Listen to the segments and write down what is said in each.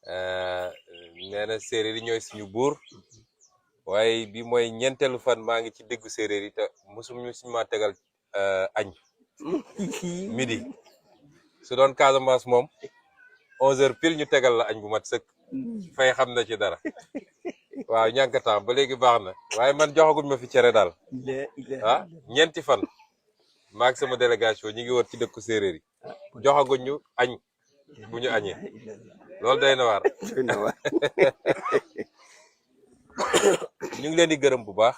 nee na séeréer yi ñooy suñu buur waaye bi mooy ñeenteelu fan maa ngi ci déggu séeréer yi te mosuñu suñu maa tegal añ midi su doon Casamance moom 11h pile ñu tegal la añ bu mat sëkk fay xam na ci dara waaw ñànkataam ba léegi baax na waaye man joxaguñ ma fi cere daal ah ñeenti fan maag sama délégation ñi ngi wër ci dëkku séeréer yi joxaguñ ñu añ bu ñu añee loolu day na waar ñu ngi leen di gërëm bu baax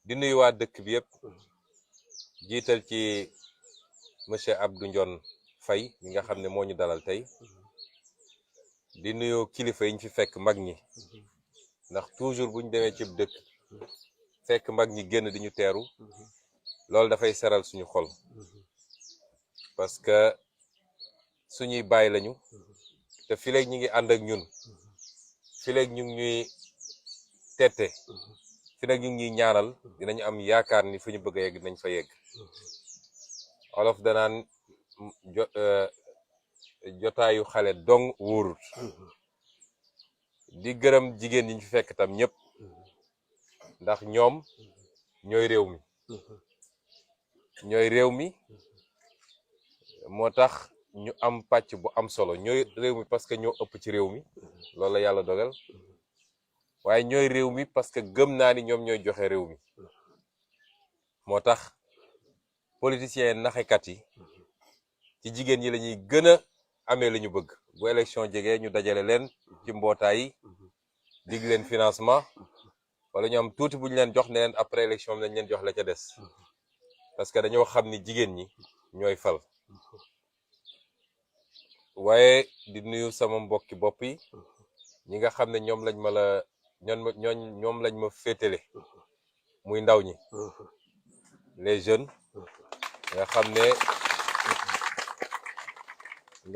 di nuyu waa dëkk bi yëpp jiital ci monsieur Abdou Ndione Faye mi nga xam ne moo ñu dalal tey di nuyu kilifa yi ñu fi fekk mag ñi ndax toujours bu ñu demee ci dëkk fekk mag ñi génn di ñu teeru loolu dafay seral suñu xol parce que suñuy bàyyi lañu te fileeg ñi ngi ànd ak ñun fileeg ñu ngi ñuy tette fileeg ñu ngi ñuy ñaanal dinañu am yaakaar ni fu ñu bëgg a yegg dinañ fa yegg olof danaan jotaayu xale dong wóorut di gërëm jigéen ñi ñu fi fekk tam ñëpp ndax ñoom ñooy réew mi moo tax ñu am pàcc bu am solo ñooy réew mi parce que ñoo ëpp ci réew mi loolu la yàlla dogal waaye ñooy réew mi parce que gëm naa ni ñoom ñooy joxe réew mi moo tax politiciens naxekat yi ci jigéen ñi la ñuy gën a amee la ñu bëgg bu élection jegee ñu dajale leen ci mbootaay yi dig leen financement wala ñu am tuuti bu ñu leen jox ne leen après élection nañ leen jox la ca des parce que dañoo xam ni jigéen ñi ñooy fal waaye di nuyu sama mbokki bopp yi ñi nga xam ne ñoom lañ ma féetale muy ndaw ñi les jeunes nga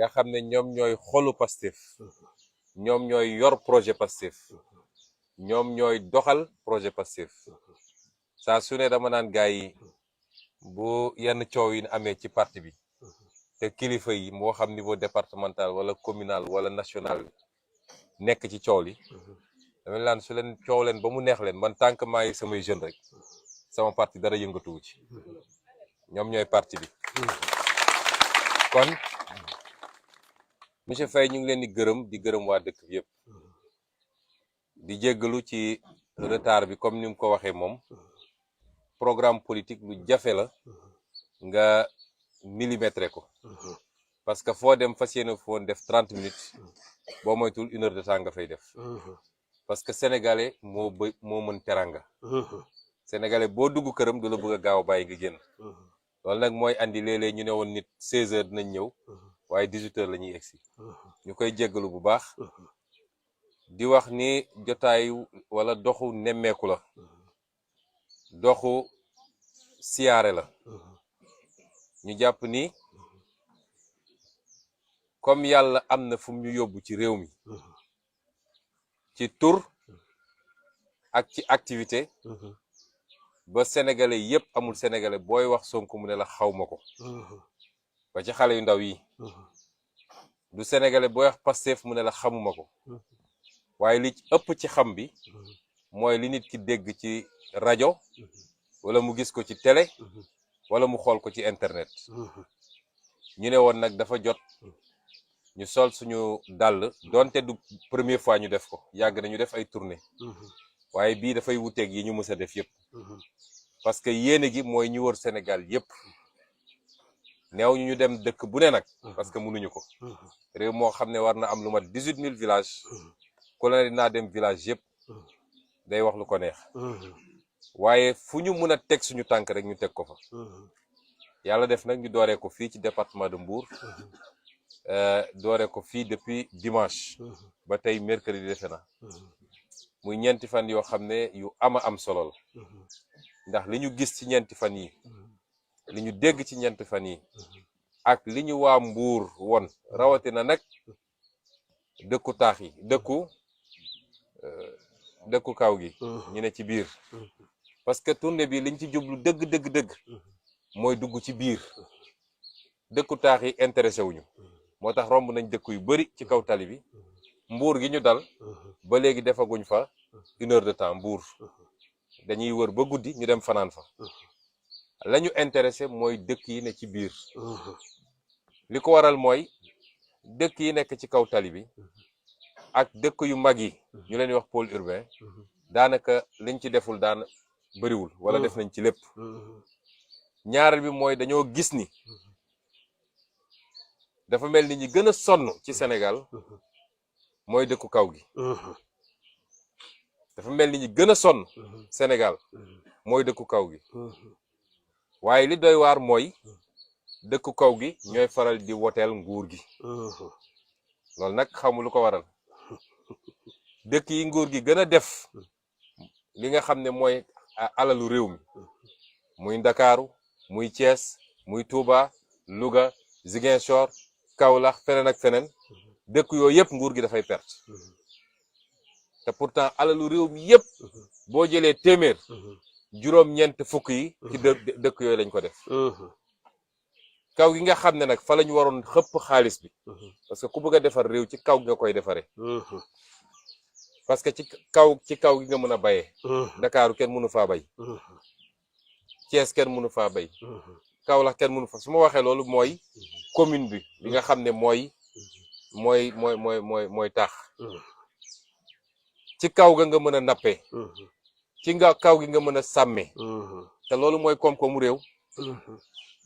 xam ne ñoom ñooy xolu Pastef ñoom ñooy yor projet Pastef ñoom ñooy doxal projet Pastef saa su ne dama naan gaay yi bu yenn coow yi amee ci parti bi te kilifa yi moo xam niveau départemental wala communal wala national nekk ci coow li dama laan su leen coow leen ba mu neex leen man tant que maa ngi samay jeune rek sama parti dara yëngatuwu ci ñoom ñooy parti bi kon monsieur Faye ñu ngi leen di gërëm waa dëkk bi yëpp di jéggalu ci retard bi comme ni mu ko waxee moom programme politique lu jafe la nga millimétré ko parce que foo dem fas yéene foon def 30 minutes boo moytul 1 heure de temps nga fay def parce que sénégalais moo mën teranga sénégalais boo dugg këram du la bëgg a gaaw a bàyyi nga génn loolu nag mooy andi léeg-léeg ñu ne woon nit 16 heures dinañ ñëw waaye 18 heures la ñuy egsi ñu koy jéggalu bu baax di wax ni jotaayu wala doxu nemmeeku la doxu siyaare la ñu jàpp ni comme yàlla am na fu mu ñu yóbbu ci réew mi ci tur ak ci activité ba sénégalais yépp amul sénégalais booy wax Sonko mu ne la xawma ko ba ci xale yu ndaw yi du sénégalais booy wax Pastef mu ne la xamuma ko waaye li ëpp ci xam bi mooy li nit ki dégg ci rajo wala mu gis ko ci télé wala mu xool ko ci internet ñu ne woon nag dafa jot ñu sol suñu dàll donte du première fois ñu def ko yàgg na ñu def ay tournée waaye bii dafay wuteeg yi ñu mës a def yëpp parce que yéene gi mooy ñu wër Sénégal yëpp neew ñu dem dëkk bu ne nag parce que mënuñu ko réew moo xam ne war na am lu mat 18000 villages ku la ne dinaa dem village yëpp day wax lu ko neex waaye fu ñu mën a teg suñu tànk rek ñu teg ko fa yàlla def nag ñu dooree ko fii ci département de Mbour dooree ko fii depuis dimanche ba tey mercredi defe na muy ñeenti fan yoo xam ne yu am solo la ndax li ñu gis ci ñeenti fan yi li ñu dégg ci ñeenti fan yi ak li ñu waa Mbour won rawatina nag dëkku taax yi dëkku kaw gi ñu ne ci biir parce que tournée bi liñ ci jublu dëgg mooy dugg ci biir dëkku taax yi intéressé wuñu moo tax romb nañ dëkk yu bari ci kaw tali bi Mbour gi ñu dal ba léegi defaguñ fa 1 heure de temps Mbour dañuy wër ba guddi ñu dem fanaan fa la ñu intéressé mooy dëkk yi ne ci biir li ko waral mooy dëkk yi nekk ci kaw tali bi ak dëkk yu mag yi ñu leen di wax pôle urbain daanaka liñ ci deful daan bëriwul wala def nañ ci lépp ñaareel bi mooy dañoo gis ni dafa mel ni ñi gën a sonn ci Sénégal mooy dëkku kaw gi dafa mel ni ñi gën a sonn Sénégal mooy dëkku kaw gi waaye li doy waar mooy dëkku kaw gi ñooy faral di woteel nguur gi loolu nag xamu lu ko waral dëkk yi nguur gi gën a def li nga xam ne mooy alalu réew mi muy Ndakaaru muy Thiès muy Touba Louga Ziguinchor Kaolack feneen ak feneen dëkk yooyu yëpp nguur gi dafay perte te pourtant alalu réew mi yëpp boo jëlee téeméer juróom-ñeent fukk yi ci dëkk yooyu lañ ko def kaw gi nga xam ne nag fa la ñu waroon xëpp xaalis bi parce que ku bëgg a defar réew ci kaw gi nga koy defaree parce que ci kaw gi nga mën a bayee Ndakaaru kenn mënu faa bay Thiès kenn mënu faa bay Kaolack kenn mënu fa su ma waxee loolu mooy commune bi nga xam ne mooy taax ci kaw ga nga mën a nappee ci kaw gi nga mën a sàmmee te loolu mooy koom-koomu réew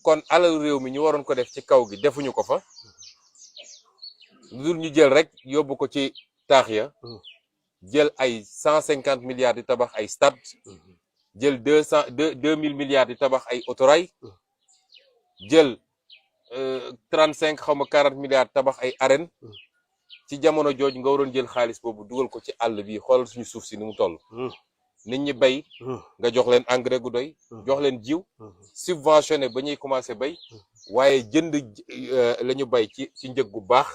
kon alalu réew mi ñu waroon ko def ci kaw gi defuñu ko fa lu dul ñu jël rek yóbbu ko ci taax ya jël ay 150 milliards di tabax ay stade jël 2000 milliards di tabax ay autorail jël 35 xaw ma 40 milliards tabax ay arène ci jamono jooj nga waroon jël xaalis boobu dugal ko ci àll bi xoolal suñu suuf si ni mu toll nit ñi bay nga jox leen engrais gu doy jox leen jiw subventionné ba ñuy commencé bay waaye jënd la ñu bay ci njëg gu baax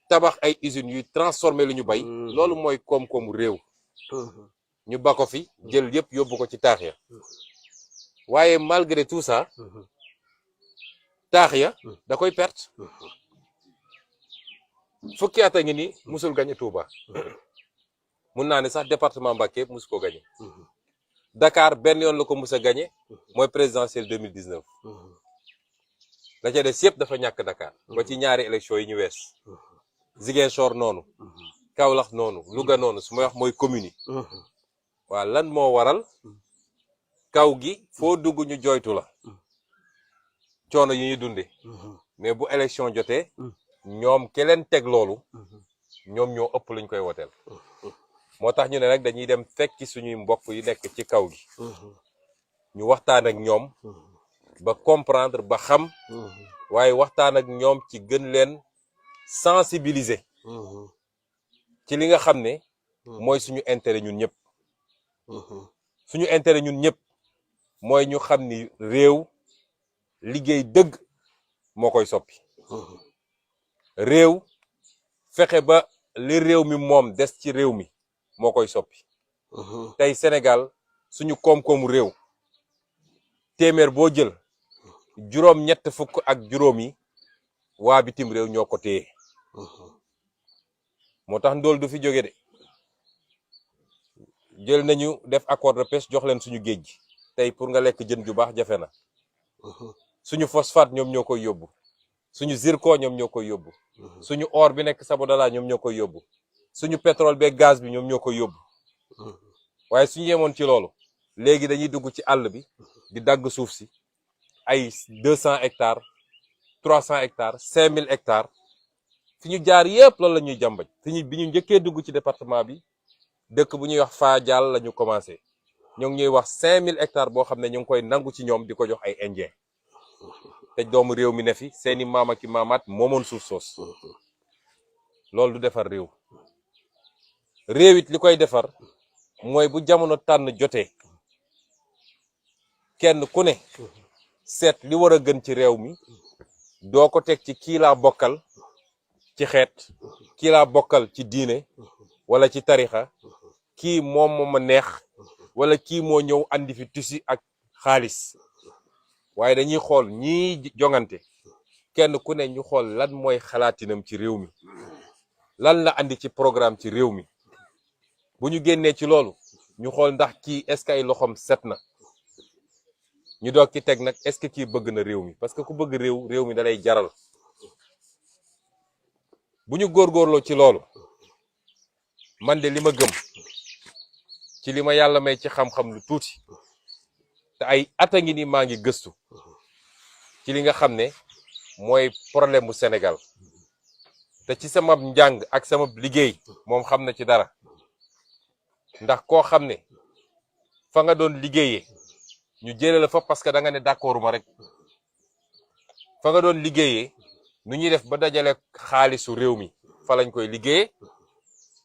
tabax ay usines yuy transformé lu ñu bay loolu mooy koom-koomu réew ñu ba ko fi jël yëpp yóbbu ko ci taax ya waaye malgré tout ça taax ya da koy perte fukki at a ngi ni musul gañe Touba mun naa ne sax département Mbacké musu ko gañe Dakar benn yoon la ko mus a gañe mooy présidentielle 2019 la ca des yëpp dafa ñàkk Dakar ba ci ñaari élection yi ñu wees Ziguinchor noonu Kaolack noonu Louga noonu su may wax mooy commune yi waaw lan moo waral kaw gi foo dugg ñu jooytu la coono yi ñuy dunde mais bu élection jotee ñoom ke leen teg loolu ñoom ñoo ëpp luñ koy woteel moo tax ñu ne nag dañuy dem fekki suñuy mbokk yi nekk ci kaw gi ñu waxtaan ak ñoom ba comprendre ba xam waaye waxtaan ak ñoom ci gën leen sensibiliser ci li nga xam ne mooy suñu intérêt ñun ñëpp suñu intérêt ñun ñëpp mooy ñu xam ni réew liggéey dëgg moo koy soppi réew fexe ba li réew mi moom des ci réew mi moo koy soppi tey Sénégal suñu koom-koomu réew téeméer boo jël juróom ñett fukk ak juróom yi waa bitim réew ñoo ko téye moo tax ndóol du fi jóge de jël nañu def accord de pêche jox leen suñu géej gi tey pour nga lekk jën ju baax jafe na suñu phosphate ñoom ñoo koy yóbbu suñu zircon ñoom ñoo koy yóbbu suñu or bi nekk Sabodala ñoom ñoo koy yóbbu suñu pétrole beeg gaz bi ñoom ñoo koy yóbbu waaye suñu yemoon ci loolu léegi dañuy dugg ci àll bi di dagg suuf si ay 200 hectares 300 hectares 5000 hectares fi ñu jaar yëpp loolu la ñuy jàmbaj bi ñu njëkkee dugg ci département bi dëkk bu ñuy wax Fadial la ñu commencé ñoo ngi ñuy wax 5000 hectares boo xam ne ñu ngi koy nangu ci ñoom di ko jox ay indien te doomu réew mi ne fi seeni maam ak i maamaat moomoon suuf soos loolu du defar réew réew it li koy defar mooy bu jamono tànn jotee kenn ku ne seet li war a gën ci réew mi doo ko teg ci kii laa bokkal ci xeet kii laa bokkal ci diine wala ci tarixa kii moom ma neex wala kii moo ñëw andi fi tusi ak xaalis waaye dañuy xool ñii jongante kenn ku ne ñu xool lan mooy xalaatinam ci réew mi lan la andi ci programme ci réew mi bu ñu génnee ci loolu ñu xool ndax kii est-ce que ay loxoom set na ñu doog ci teg nag est-ce que kii bëgg na réew mi parce que ku bëgg réew mi dalay jaral bu ñu góorgóorloo ci loolu man de li ma gëm ci li ma yàlla may ci xam-xam lu tuuti te ay at a ngi ni maa ngi gëstu ci li nga xam ne mooy problème mu Sénégal te ci sama njàng ak sama liggéey moom xam na ci dara ndax koo xam ne fa nga doon liggéeyee ñu jëlee la fa parce que da nga ne d'accord ma rek fa nga doon liggéeyee nu ñuy def ba dajale xaalisu réew mi fa lañ koy liggéeyee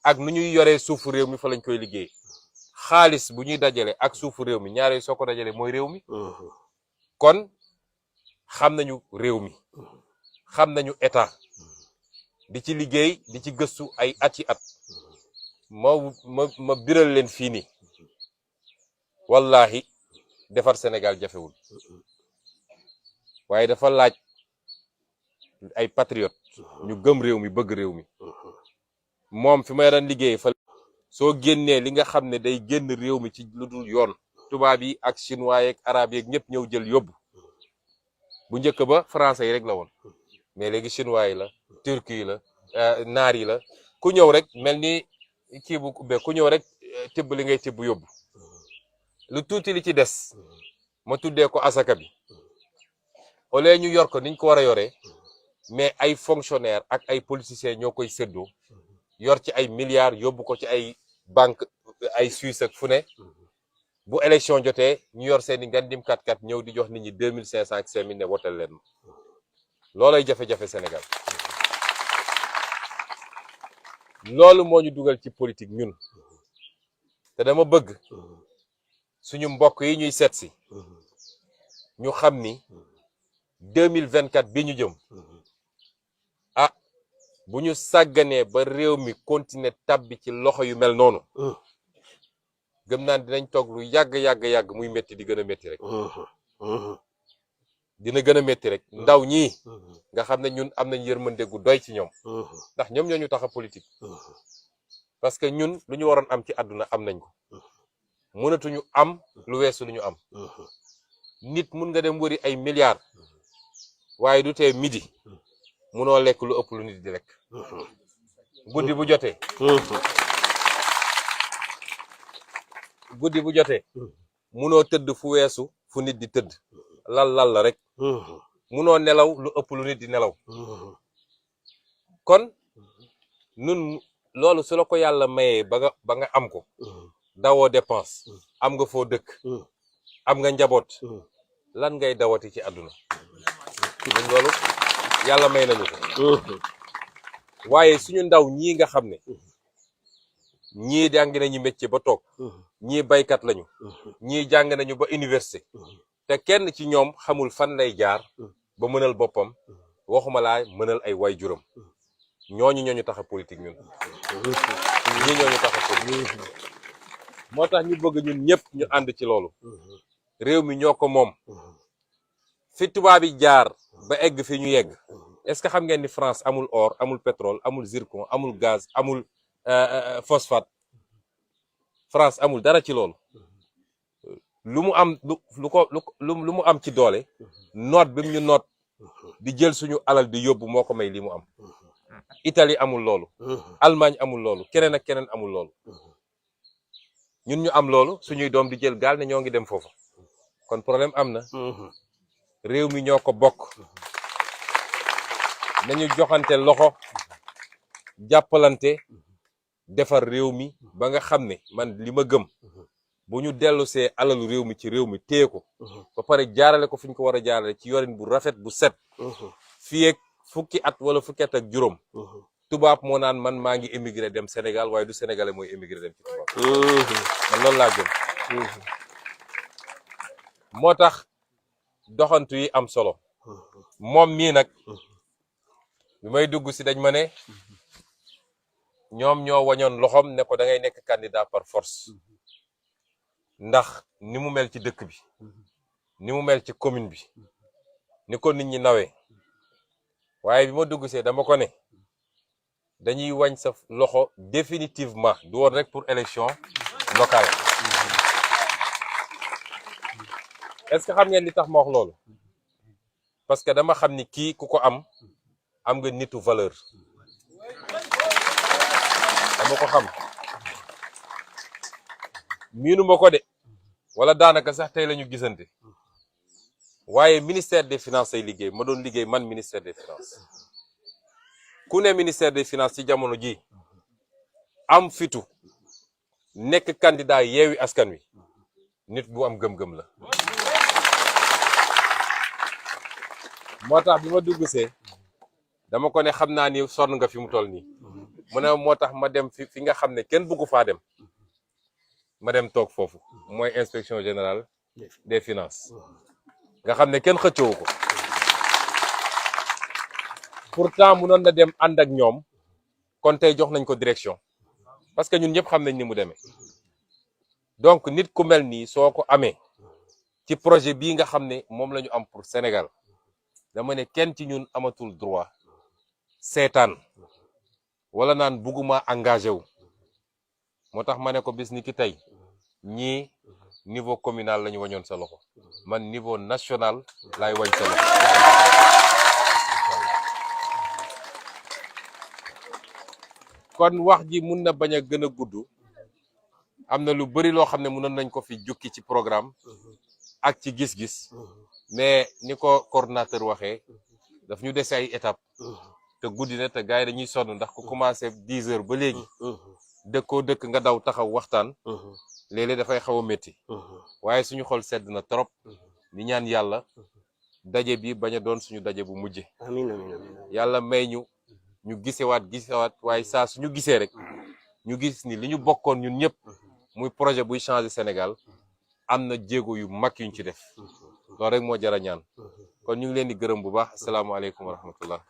ak nu ñuy yoree suufu réew mi fa lañ koy liggéeyee xaalis bu ñuy dajale ak suufu réew mi ñaare soo ko dajale mooy réew mi kon xam nañu réew mi xam nañu état di ci liggéey di ci gëstu ay at yi at ma biral leen fii nii wallahi defar Sénégal jafewul waaye dafa laaj ay patriote ñu gëm réew mi bëgg réew mi moom fi may daan liggéey fa soo génnee li nga xam ne day génn réew mi ci lu dul yoon tubaab yi ak chinois yeeg arabe yeeg ñëpp ñëw jël yóbbu bu njëkk ba français yi rek la woon mais léegi chinois yi la turc yi la naar yi la ku ñëw rek mel ni kii bu ubbee ku ñëw rek tibb li ngay tibb yóbbu lu tuuti li ci des ma tuddee ko asaka bi au lieu ñu yor ko niñ ko war a yoree mais ay fonctionnaire ak ay politiciens ñoo koy séddoo yor ci ay milliards yóbbu ko ci ay banque ay Suisse ak fu ne bu élection jotee ñu yor seeni ngandim kat ñëw di jox nit ñi 2500 ak 5000 ne wotal leen ma loolay jafe-jafe Sénégal loolu moo ñu dugal ci politique ñun te dama bëgg suñu mbokk yi ñuy seet si ñu xam ni 2024 bi ñu jëm ah bu ñu sàgganee ba réew mi continuer tabbi ci loxo yu mel noonu gëm naan dinañ toog lu yàgg muy métti di gën a métti rek dina gën a métti rek ndaw ñii nga xam ne ñun am nañ yërmande gu doy ci ñoom ndax ñoom ñoo ñu tax a politique parce que ñun lu ñu waroon am ci àdduna am nañ ko mënatuñu am lu weesu lu ñu am nit mun nga dem wëri ay milliards waaye du tee midi munoo lekk lu ëpp lu nit di lekk guddi bu jotee munoo tëdd fu weesu fu nit di tëdd lal la rek munoo nelaw lu ëpp lu nit di nelaw kon nun loolu su la ko yàlla mayee ba nga am ko dawoo dépense am nga foo dëkk am nga njaboot lan ngay dawati ci àdduna ñun loolu yàlla may nañu ko waaye suñu ndaw ñii nga xam ne ñii jàng nañu métier ba toog ñii baykat lañu ñii jàng nañu ba université te kenn ci ñoom xamul fan lay jaar ba mënal boppam waxuma laa mënal ay waajuram ñooñu tax a politique ñun ñii ñooñu tax a politique moo tax ñu bëgg ñun ñëpp ñu ànd ci loolu réew mi ñoo ko moom fi tubaab yi jaar ba egg fi ñu yegg est-ce que xam ngeen ni France amul or amul pétrole amul zircon amul gaz amul phosphate France amul dara ci loolu lu mu am lu mu am ci doole noot bi mu ñu noot di jël suñu alal di yóbbu moo ko may li mu am Italie amul loolu Allemagne amul loolu keneen ak keneen amul loolu ñun ñu am loolu suñuy doom di jël gaal ne ñoo ngi dem foofu kon problème am na réew mi ñoo ko bokk nañu joxante loxo jàppalante defar réew mi ba nga xam ne man li ma gëm bu ñu dellusee alalu réew mi ci réew mi téye ko ba pare jaarale ko fi ñu ko war a jaarale ci yorin bu rafet bu set fii ak fukki at wala fukki at ak juróom tubaab moo naan man maa ngi émigré dem Sénégal waaye du sénégalais mooy émigré dem ci tubaab man loolu laa gëm moo tax doxantu yi am solo moom mii nag bi may dugg si dañ ma ne ñoom ñoo wañoon loxoom ne ko da ngay nekk candidat par force ndax ni mu mel ci dëkk bi ni mu mel ci commune bi ni ko nit ñi nawee waaye bi ma dugg see dama ko ne dañuy wañ sa loxo définitivement du woon rek pour élection locale. est-ce que xam ngeen li tax ma wax loolu parce que dama xam ni kii ku ko am nga nitu valeur dama ko xam miinu ma ko de wala daanaka sax tey la ñu gisante waaye ministère des finances ay liggéey ma doon liggéey man ministère des finances ku ne ministère des finances ci jamono ji am fitu nekk candidat Yewwi Askan Wi nit bu am gëm-gëm la moo tax bi ma dugg see dama ko ne xam naa ni sonn nga fi mu toll nii mu ne moo tax ma dem fi nga xam ne kenn bëggu faa dem ma dem toog foofu mooy inspection générale des finances nga xam ne kenn xëccoowu ko pourtant munoon na dem ànd ak ñoom kon tey jox nañ ko direction parce que ñun ñëpp xam nañ ni mu demee donc nit ku mel nii soo ko amee ci projet bii nga xam ne moom la ñu am pour Sénégal dama ne kenn ci ñun amatul droit seetaan wala naan bugguma engagé wu moo tax ma ne ko bis ni ki tey ñii niveau communal la ñu wañoon sa loxo man niveau national laay wañ sa loxo kon wax ji mun na bañ a gën a gudd am na lu bari loo xam ne mënoon nañ ko fi jukki ci programme ak ci gis-gis mais ni ko coordinateur waxee daf ñu dese ay étape te guddi na te gars yi dañuy sonn ndax ku commencé 10 heures ba léegi dëkkoo dëkk nga daw taxaw waxtaan léeg-léeg dafay xaw a métti waaye suñu xol sedd na trop di ñaan yàlla daje bi bañ a doon suñu daje bu mujje amiin amiin amiin yàlla may ñu gisewaat waaye saa suñu gisee rek ñu gis ni li ñu bokkoon ñun ñëpp muy projet buy changer Sénégal am na jéego yu mag yuñ ci def loolu rek moo jar a ñaan kon ñu ngi leen di gërëm bu baax asalaamaaleykum wa rahmatullah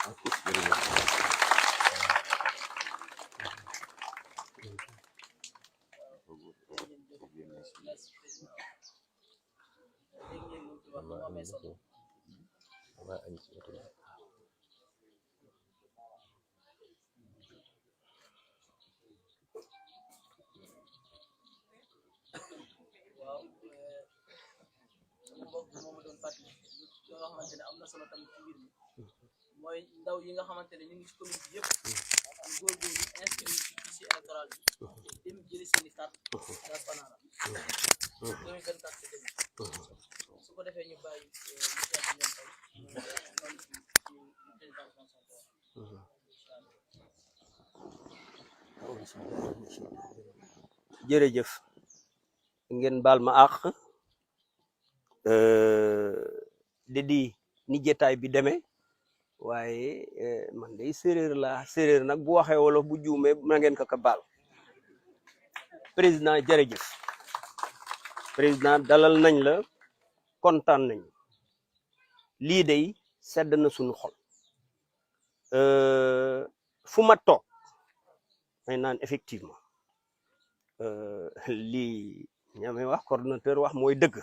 yoo xamante ne am na solo tamit ci mbir mi mooy ndaw yi nga xamante ne ñu ngi ci commune bi yëpp ñu góorgóorlu inscrit ci fichier électoral bi dem jëli seen i carte transparent 2024 ci dem su ko defee ñu bàyyi jërëjëf ngeen baal ma àq di ni jotaay bi demee waaye man day séeréer nag bu waxee wolof bu juumee na ngeen ko baal président jërëjëf président dalal nañ la kontaan nañ lii day sedd na suñu xol fu ma toog may naan effectivement lii ñamay wax coordonnateur wax mooy dëgg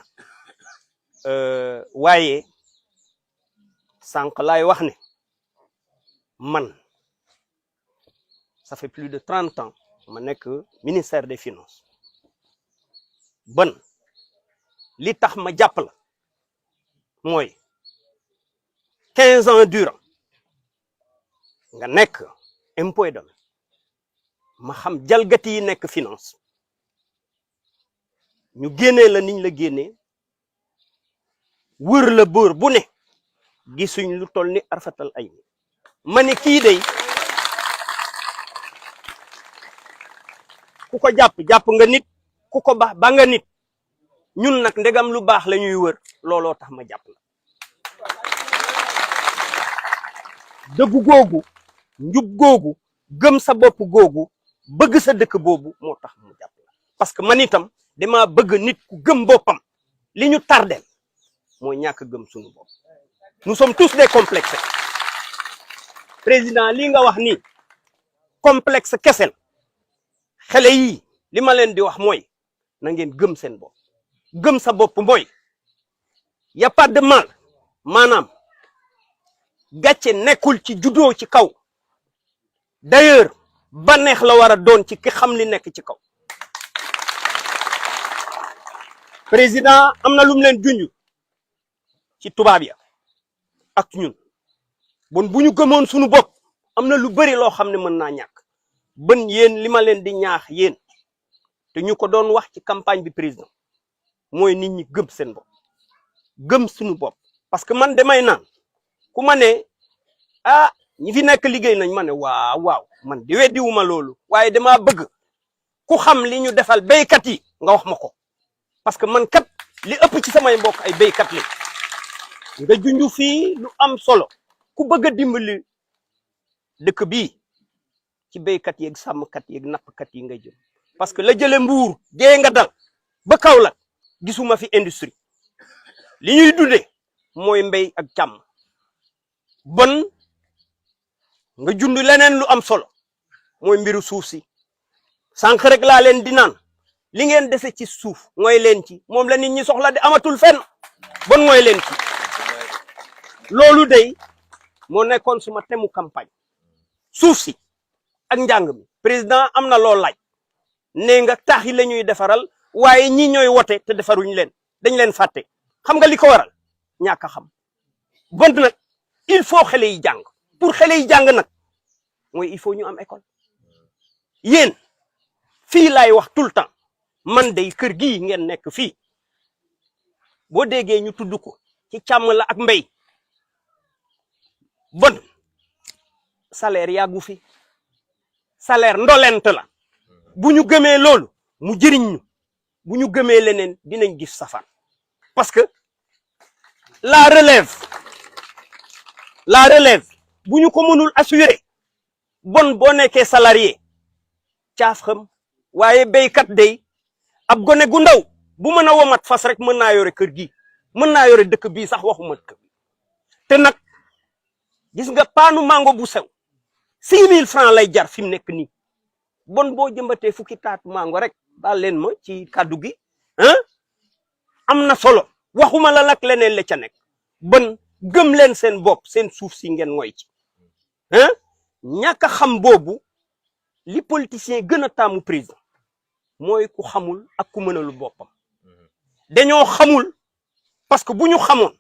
waaye sànq laay wax ne man ça fait plus de 30 ans ma nekk ministère des finances bon li tax ma jàpp la mooy 15 ans durant nga nekk impôt et domaine ma xam jalgati yi nekk finance ñu génnee la niñ la génnee wër la bër bu ne gisuñ lu toll ni arfatal ay ma ne kii day ku ko jàpp nga nit ku ko ba nga nit ñun nag ndegam lu baax la ñuy wër looloo tax ma jàpp la dëggu googu njub googu gëm sa bopp googu bëgg sa dëkk boobu moo tax mu jàpp la parce que man itam dama bëgg nit ku gëm boppam li ñu tardel mooy ñàkk gëm suñu bopp nous sommes tous des complexes président lii nga wax ni complexe kesel xale yi li ma leen di wax mooy na ngeen gëm seen bopp gëm sa bopp mooy y a pas de mal maanaam gàcce nekkul ci juddoo ci kaw d'ailleurs baneex la war a doon ci ki xam li nekk ci kaw. président am na lu mu leen junj ci tubaab ya ak ñun bon bu ñu gëmoon suñu bopp am na lu bari loo xam ne mën naa ñàkk bën yéen li ma leen di ñaax yéen te ñu ko doon wax ci campagne bi président mooy nit ñi gëm seen bopp gëm suñu bopp. parce que man damay naan ku ma ne ah ñi fi nekk liggéey nañ ma ne waaw man di weddiwuma loolu waaye dama bëgg ku xam li ñu defal béykat yi nga wax ma ko parce que man kat li ëpp ci samay mbokk ay béykat lañ nga junju fii lu am solo ku bëgg a dimbali dëkk bii ci béykat yeeg sàmmkat yeeg nappkat yi nga jëm parce que la jële Mbuur gée nga dal ba Kaolack gisuma fi industrie li ñuy dundee mooy mbéy ak càmm bon nga jund leneen lu am solo mooy mbiru suuf si sànq rek laa leen di naan li ngeen dese ci suuf mooy leen ci moom la nit ñi soxla de amatul fenn bon mooy leen ci loolu day moo nekkoon suma temu campagne suuf si ak njàng mi président am na loo laaj nee nga taax yi la ñuy defaral waaye ñi ñooy wote te defaruñ leen dañ leen fàtte xam nga li ko waral ñàkk a xam bon nag il faut xale yi jàng pour xale yi jàng nag mooy il faut ñu am école yéen fii laay wax tout le temps man day kër gii ngeen nekk fii boo déggee ñu tudd ko ci càmm la ak mbéy bon salaire yàggu fi salaire ndolent la bu ñu gëmee loolu mu jëriñ ñu bu ñu gëmee leneen dinañ gis safaan parce que la relève bu ñu ko mënul assurer bon boo nekkee salarié caaf xam waaye béykat day ab gone gu ndaw bu mën a womat fas rek mën naa yore kër gi mën naa yore dëkk bii sax waxuma kër te nag gis nga paanu mango bu sew 6000 francs lay jar fi mu nekk nii bon boo jëmbatee fukki taatu mango rek baal leen ma ci kàddu gi am na solo waxuma la nag leneen la ca nekk bon gëm leen seen bopp seen suuf si ngeen ngoy ci ñàkk a xam boobu li politicien gën a taamu président mooy ku xamul ak ku mënalu boppam dañoo xamul parce que bu ñu xamoon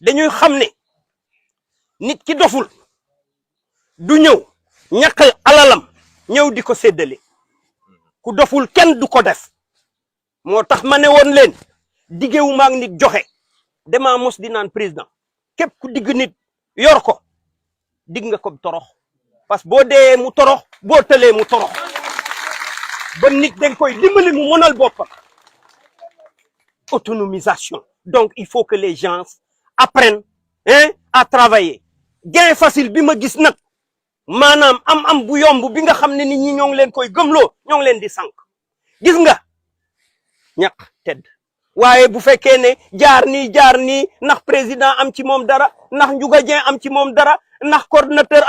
dañuy xam ne nit ki doful du ñëw ñàkk alalam ñëw di ko séddale ku doful kenn du ko def moo tax ma ne woon leen diggewu maag nit joxe dama mos di naan président képp ku digg nit yor ko digg nga ko torox parce que boo dee mu torox boo tëlee mu torox ba nit dañ koy dimbali mu mënal boppam autonomisation donc il faut que les gens apprennent à travailler gain facile bi ma gis nag maanaam am bu yomb bi nga xam ne nit ñi ñoo ngi leen koy gëmloo ñoo ngi leen di sànq gis nga ñàkk tedd waaye bu fekkee ne jaar nii ndax président am ci moom dara ndax Ndiouga Dieng am ci moom dara ndax coordinateur am